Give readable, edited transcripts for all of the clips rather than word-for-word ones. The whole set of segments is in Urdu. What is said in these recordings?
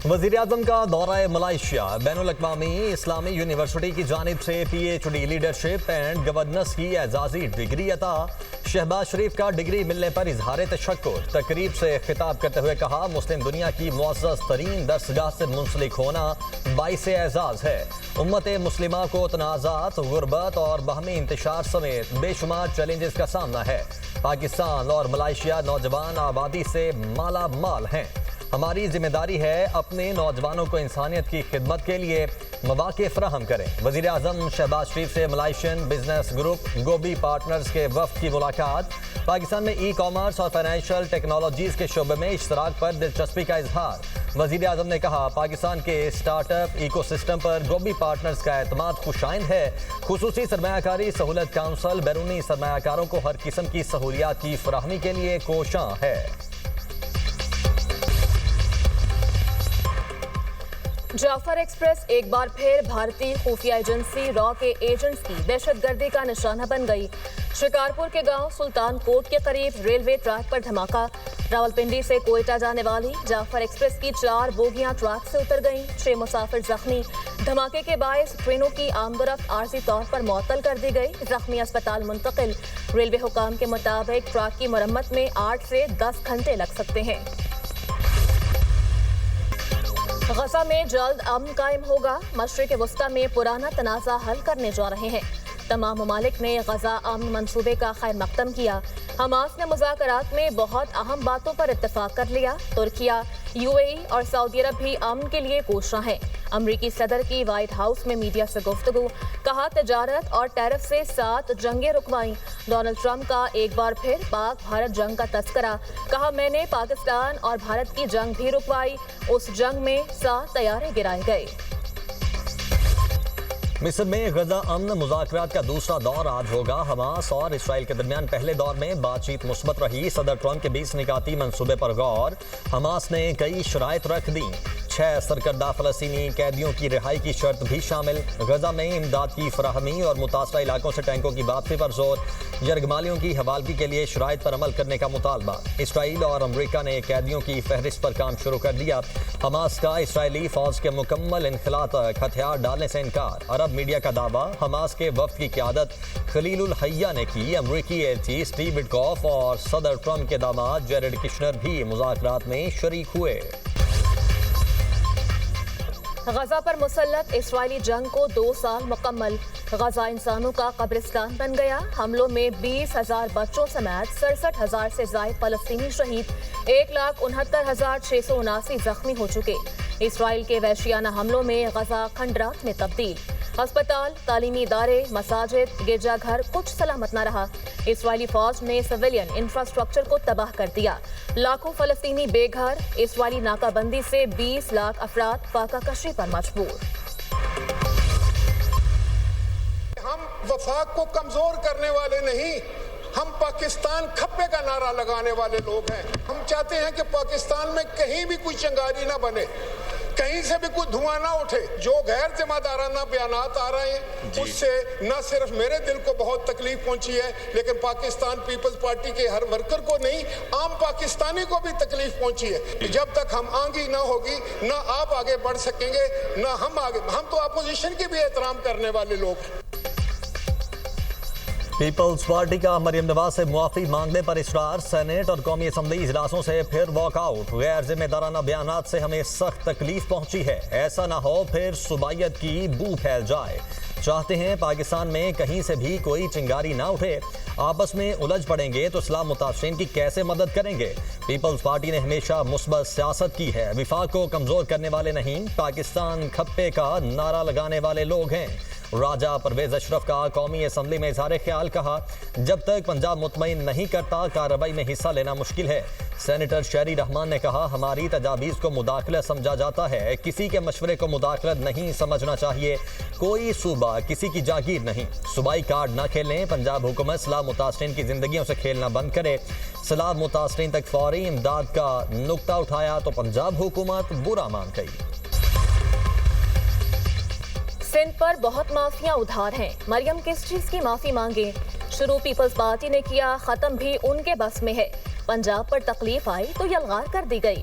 وزیر اعظم کا دورہ ملائیشیا، بین الاقوامی اسلامی یونیورسٹی کی جانب سے P H D leadership and governance کی اعزازی ڈگری عطا۔ شہباز شریف کا ڈگری ملنے پر اظہار تشکر۔ تقریب سے خطاب کرتے ہوئے کہا، مسلم دنیا کی معزز ترین درسگاہ سے منسلک ہونا باعث اعزاز ہے۔ امت مسلمہ کو تنازعات، غربت اور باہمی انتشار سمیت بے شمار چیلنجز کا سامنا ہے۔ پاکستان اور ملائیشیا نوجوان آبادی سے مالا مال ہیں۔ ہماری ذمہ داری ہے اپنے نوجوانوں کو انسانیت کی خدمت کے لیے مواقع فراہم کریں۔ وزیر اعظم شہباز شریف سے ملائیشین بزنس گروپ گوبی پارٹنرز کے وفد کی ملاقات۔ پاکستان میں ای کامرس اور فائنینشیل ٹیکنالوجیز کے شعبے میں اشتراک پر دلچسپی کا اظہار۔ وزیر اعظم نے کہا، پاکستان کے اسٹارٹ اپ ایکو سسٹم پر گوبی پارٹنرز کا اعتماد خوشائند ہے۔ خصوصی سرمایہ کاری سہولت کونسل بیرونی سرمایہ کاروں کو ہر قسم کی سہولیات کی فراہمی کے لیے کوشاں ہے۔ جعفر ایکسپریس ایک بار پھر بھارتی خفیہ ایجنسی را کے ایجنٹس کی دہشت گردی کا نشانہ بن گئی۔ شکارپور کے گاؤں سلطان کوٹ کے قریب ریلوے ٹریک پر دھماکہ۔ راولپنڈی سے کوئٹہ جانے والی جعفر ایکسپریس کی 4 بوگیاں ٹریک سے اتر گئیں، 6 مسافر زخمی۔ دھماکے کے باعث ٹرینوں کی آمد و رفت عارضی طور پر معطل کر دی گئی، زخمی اسپتال منتقل۔ ریلوے حکام کے مطابق ٹریک کی مرمت میں 8 سے 10 گھنٹے لگ سکتے ہیں۔ غزہ میں جلد امن قائم ہوگا، مشرق وسطی میں پرانا تنازع حل کرنے جا رہے ہیں۔ تمام ممالک نے غزہ امن منصوبے کا خیر مقدم کیا۔ حماس نے مذاکرات میں بہت اہم باتوں پر اتفاق کر لیا۔ ترکیہ، یو اے ای اور سعودی عرب بھی امن کے لیے کوشاں ہیں۔ امریکی صدر کی وائٹ ہاؤس میں میڈیا سے گفتگو، کہا تجارت اور ٹیرف سے 7 جنگیں رکوائیں۔ ڈونلڈ ٹرمپ کا ایک بار پھر پاک بھارت جنگ کا تذکرہ، کہا میں نے پاکستان اور بھارت کی جنگ بھی رکوائی، اس جنگ میں 7 طیارے گرائے گئے۔ مصر میں غزہ امن مذاکرات کا دوسرا دور آج ہوگا۔ حماس اور اسرائیل کے درمیان پہلے دور میں بات چیت مثبت رہی۔ صدر ٹرمپ کے 20 نکاتی منصوبے پر غور۔ حماس نے کئی شرائط رکھ دیں، 6 سرکردہ فلسطینی قیدیوں کی رہائی کی شرط بھی شامل۔ غزہ میں امداد کی فراہمی اور متاثرہ علاقوں سے ٹینکوں کی واپسی پر زور۔ یرغمالیوں کی حوالگی کے لیے شرائط پر عمل کرنے کا مطالبہ۔ اسرائیل اور امریکہ نے قیدیوں کی فہرست پر کام شروع کر دیا۔ حماس کا اسرائیلی فوج کے مکمل انخلاء تک ہتھیار ڈالنے سے انکار۔ عرب میڈیا کا دعویٰ، حماس کے وفد کی قیادت خلیل الحیہ نے کی۔ امریکی ایلچی سٹیو وٹکوف اور صدر ٹرمپ کے داماد جیرڈ کشنر بھی مذاکرات میں شریک ہوئے۔ غزہ پر مسلط اسرائیلی جنگ کو 2 سال مکمل۔ غزہ انسانوں کا قبرستان بن گیا۔ حملوں میں 20,000 بچوں سمیت 67,000 سے زائد فلسطینی شہید، 1,69,679 زخمی ہو چکے۔ اسرائیل کے وحشیانہ حملوں میں غزہ کھنڈرات میں تبدیل۔ ہسپتال، تعلیمی ادارے، مساجد، گرجا گھر کچھ سلامت نہ رہا۔ اسرائیلی فوج نے سویلین انفراسٹرکچر کو تباہ کر دیا۔ لاکھوں فلسطینی بے گھر۔ اسرائیلی ناکہ بندی سے 20 لاکھ افراد فاقہ کشی پر مجبور۔ ہم وفاق کو کمزور کرنے والے نہیں، ہم پاکستان کھپے کا نعرہ لگانے والے لوگ ہیں۔ ہم چاہتے ہیں کہ پاکستان میں کہیں بھی کوئی چنگاری نہ بنے، کہیں سے بھی کوئی دھواں نہ اٹھے۔ جو غیر ذمہ دارانہ بیانات آ رہے ہیں اس سے نہ صرف میرے دل کو بہت تکلیف پہنچی ہے، لیکن پاکستان پیپلز پارٹی کے ہر ورکر کو نہیں، عام پاکستانی کو بھی تکلیف پہنچی ہے۔ جب تک ہم آگے نہ ہوگی، نہ آپ آگے بڑھ سکیں گے، نہ ہم آگے۔ ہم تو اپوزیشن کی بھی احترام کرنے والے لوگ ہیں۔ پیپلز پارٹی کا مریم نواز سے معافی مانگنے پر اصرار۔ سینیٹ اور قومی اسمبلی اجلاسوں سے پھر واک آؤٹ۔ غیر ذمہ دارانہ بیانات سے ہمیں سخت تکلیف پہنچی ہے، ایسا نہ ہو پھر صوبائیت کی بو پھیل جائے۔ چاہتے ہیں پاکستان میں کہیں سے بھی کوئی چنگاری نہ اٹھے، آپس میں الجھ پڑیں گے تو اسلام متاثرین کی کیسے مدد کریں گے؟ پیپلز پارٹی نے ہمیشہ مثبت سیاست کی ہے، وفاق کو کمزور کرنے والے نہیں، پاکستان کھپے کا نعرہ لگانے والے لوگ ہیں۔ راجہ پرویز اشرف کا قومی اسمبلی میں اظہار خیال، کہا جب تک پنجاب مطمئن نہیں کرتا کارروائی میں حصہ لینا مشکل ہے۔ سینیٹر شہری رحمان نے کہا ہماری تجاویز کو مداخلت سمجھا جاتا ہے، کسی کے مشورے کو مداخلت نہیں سمجھنا چاہیے، کوئی صوبہ کسی کی جاگیر نہیں، صوبائی کارڈ نہ کھیلیں، پنجاب حکومت سیلاب متاثرین کی زندگیوں سے کھیلنا بند کرے۔ سیلاب متاثرین تک فوری امداد کا نقطہ اٹھایا تو پنجاب حکومت برا مان گئی۔ سندھ پر بہت معافیاں ادھار ہیں، مریم کس چیز کی معافی مانگے؟ شروع پیپلز پارٹی نے کیا، ختم بھی ان کے بس میں ہے۔ پنجاب پر تکلیف آئی تو یلغار کر دی گئی۔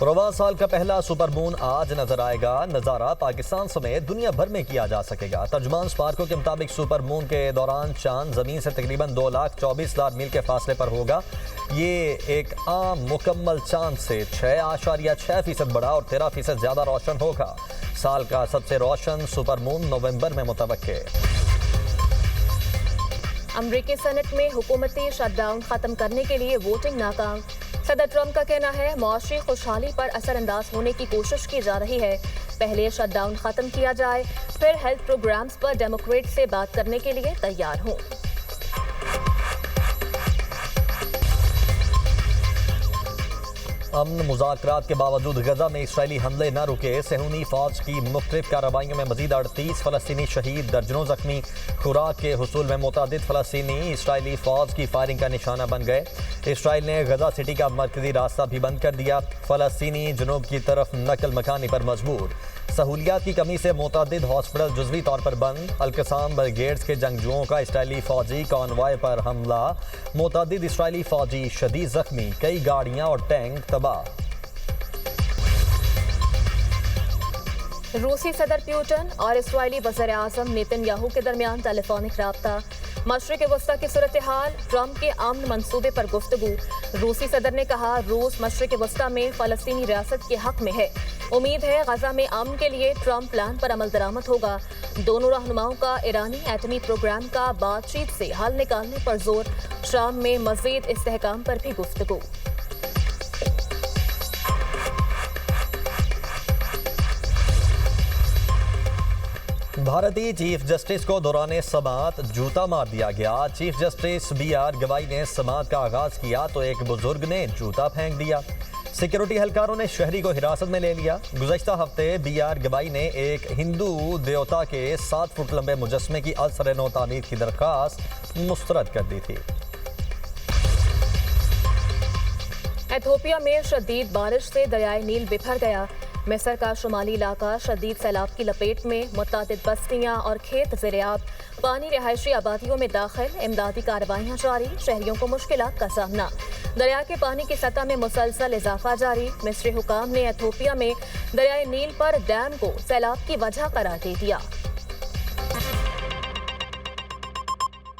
رواں سال کا پہلا سپر مون آج نظر آئے گا. نظارہ پاکستان سمیت دنیا بھر میں کیا جا سکے گا. ترجمان سپارکو کے مطابق سپر مون کے دوران چاند زمین سے تقریباً 2,24,000 میل کے فاصلے پر ہوگا. یہ ایک عام مکمل چاند سے 6.6% بڑا اور 13% زیادہ روشن ہوگا. سال کا سب سے روشن سپر مون نومبر میں متوقع. امریکی سینٹ میں حکومتی شٹ ڈاؤن ختم کرنے کے لیے ووٹنگ ناکام. صدر ٹرمپ کا کہنا ہے معاشی خوشحالی پر اثر انداز ہونے کی کوشش کی جا رہی ہے. پہلے شٹ ڈاؤن ختم کیا جائے پھر ہیلتھ پروگرامز پر ڈیموکریٹ سے بات کرنے کے لیے تیار ہوں. امن مذاکرات کے باوجود غزہ میں اسرائیلی حملے نہ رکے. صہیونی فوج کی مختلف کارروائیوں میں مزید 38 فلسطینی شہید، درجنوں زخمی. خوراک کے حصول میں متعدد فلسطینی اسرائیلی فوج کی فائرنگ کا نشانہ بن گئے. اسرائیل نے غزہ سٹی کا مرکزی راستہ بھی بند کر دیا. فلسطینی جنوب کی طرف نقل مکانی پر مجبور. سہولیات کی کمی سے متعدد ہاسپٹل جزوی طور پر بند. القسام بریگیڈز کے جنگجوؤں کا اسرائیلی فوجی کانوائے پر حملہ. متعدد اسرائیلی فوجی شدید زخمی، کئی گاڑیاں اور ٹینک تباہ. روسی صدر پیوٹن اور اسرائیلی وزیر اعظم نیتن یاہو کے درمیان ٹیلی فونک رابطہ. مشرق وسطی کی صورتحال، ٹرمپ کے امن منصوبے پر گفتگو. روسی صدر نے کہا روس مشرق وسطی میں فلسطینی ریاست کے حق میں ہے. امید ہے غزہ میں امن کے لیے ٹرمپ پلان پر عمل درآمد ہوگا. دونوں رہنماؤں کا ایرانی ایٹمی پروگرام کا بات چیت سے حل نکالنے پر زور. شام میں مزید استحکام پر بھی گفتگو. بھارتی چیف جسٹس کو دوران سماعت جوتا مار دیا گیا. چیف جسٹس بی آر گوائی نے سماعت کا آغاز کیا تو ایک بزرگ نے جوتا پھینک دیا. سیکیورٹی اہلکاروں نے شہری کو حراست میں لے لیا. گزشتہ ہفتے بی آر گوائی نے ایک ہندو دیوتا کے 7 فٹ لمبے مجسمے کی ازسر نو تعمیر کی درخواست مسترد کر دی تھی. ایتھوپیا میں شدید بارش سے دریائے نیل بکھر گیا. مصر کا شمالی علاقہ شدید سیلاب کی لپیٹ میں. متعدد بستیاں اور کھیت زیر آب. پانی رہائشی آبادیوں میں داخل. امدادی کارروائیاں جاری. شہریوں کو مشکلات کا سامنا. دریا کے پانی کی سطح میں مسلسل اضافہ جاری. مصری حکام نے ایتھوپیا میں دریائے نیل پر ڈیم کو سیلاب کی وجہ قرار دے دیا.